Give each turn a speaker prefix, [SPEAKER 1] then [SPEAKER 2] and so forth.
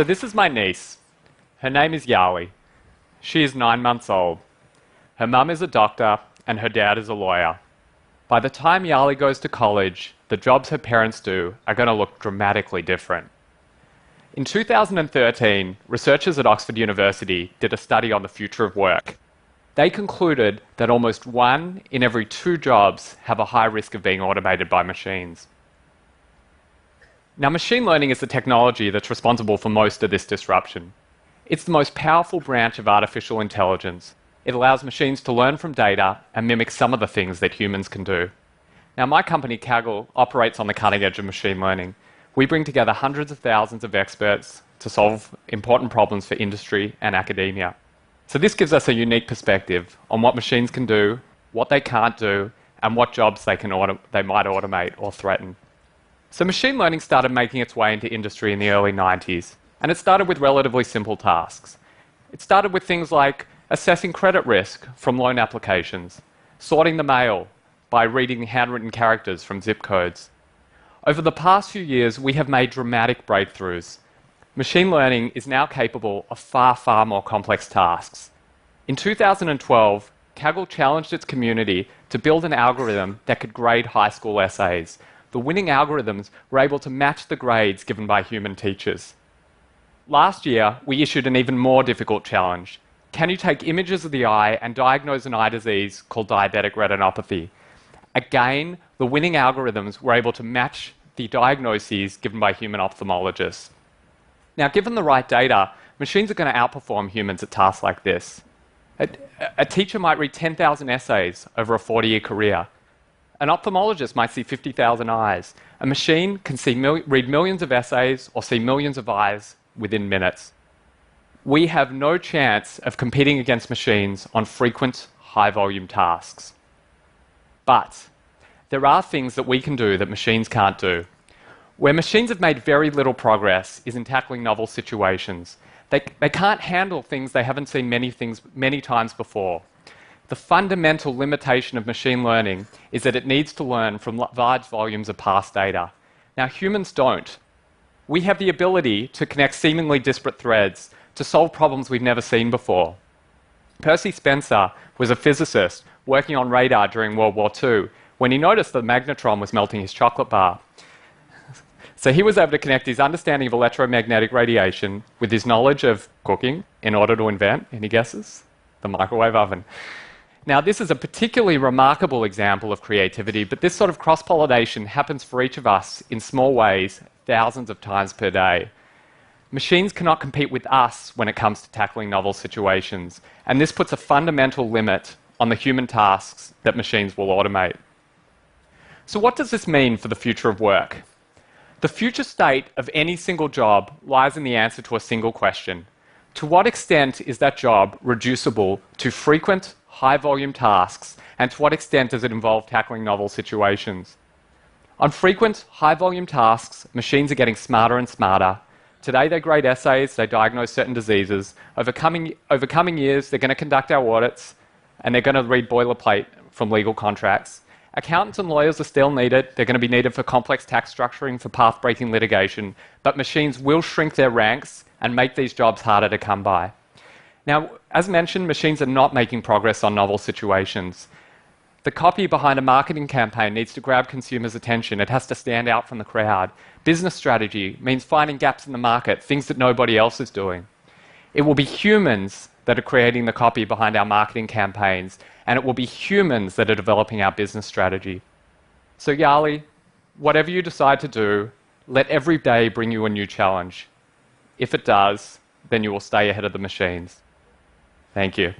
[SPEAKER 1] So this is my niece. Her name is Yali. She is 9 months old. Her mum is a doctor and her dad is a lawyer. By the time Yali goes to college, the jobs her parents do are going to look dramatically different. In 2013, researchers at Oxford University did a study on the future of work. They concluded that almost 1 in every 2 jobs have a high risk of being automated by machines. Now, machine learning is the technology that's responsible for most of this disruption. It's the most powerful branch of artificial intelligence. It allows machines to learn from data and mimic some of the things that humans can do. Now, my company, Kaggle, operates on the cutting edge of machine learning. We bring together hundreds of thousands of experts to solve important problems for industry and academia. So this gives us a unique perspective on what machines can do, what they can't do, and what jobs they might automate or threaten. So machine learning started making its way into industry in the early 90s, and it started with relatively simple tasks. It started with things like assessing credit risk from loan applications, sorting the mail by reading handwritten characters from zip codes. Over the past few years, we have made dramatic breakthroughs. Machine learning is now capable of far, far more complex tasks. In 2012, Kaggle challenged its community to build an algorithm that could grade high school essays. The winning algorithms were able to match the grades given by human teachers. Last year, we issued an even more difficult challenge. Can you take images of the eye and diagnose an eye disease called diabetic retinopathy? Again, the winning algorithms were able to match the diagnoses given by human ophthalmologists. Now, given the right data, machines are going to outperform humans at tasks like this. A teacher might read 10,000 essays over a 40-year career. An ophthalmologist might see 50,000 eyes. A machine can read millions of essays or see millions of eyes within minutes. We have no chance of competing against machines on frequent, high-volume tasks. But there are things that we can do that machines can't do. Where machines have made very little progress is in tackling novel situations. They can't handle things they haven't seen many times before. The fundamental limitation of machine learning is that it needs to learn from large volumes of past data. Now, humans don't. We have the ability to connect seemingly disparate threads to solve problems we've never seen before. Percy Spencer was a physicist working on radar during World War II when he noticed the magnetron was melting his chocolate bar. So he was able to connect his understanding of electromagnetic radiation with his knowledge of cooking in order to invent, any guesses? The microwave oven. Now, this is a particularly remarkable example of creativity, but this sort of cross-pollination happens for each of us in small ways, thousands of times per day. Machines cannot compete with us when it comes to tackling novel situations, and this puts a fundamental limit on the human tasks that machines will automate. So what does this mean for the future of work? The future state of any single job lies in the answer to a single question. To what extent is that job reducible to frequent, high-volume tasks, and to what extent does it involve tackling novel situations? On frequent, high-volume tasks, machines are getting smarter and smarter. Today they grade essays, they diagnose certain diseases. Over coming years, they're going to conduct our audits, and they're going to read boilerplate from legal contracts. Accountants and lawyers are still needed. They're going to be needed for complex tax structuring, for path-breaking litigation, but machines will shrink their ranks and make these jobs harder to come by. Now, as mentioned, machines are not making progress on novel situations. The copy behind a marketing campaign needs to grab consumers' attention. It has to stand out from the crowd. Business strategy means finding gaps in the market, things that nobody else is doing. It will be humans that are creating the copy behind our marketing campaigns, and it will be humans that are developing our business strategy. So Yali, whatever you decide to do, let every day bring you a new challenge. If it does, then you will stay ahead of the machines. Thank you.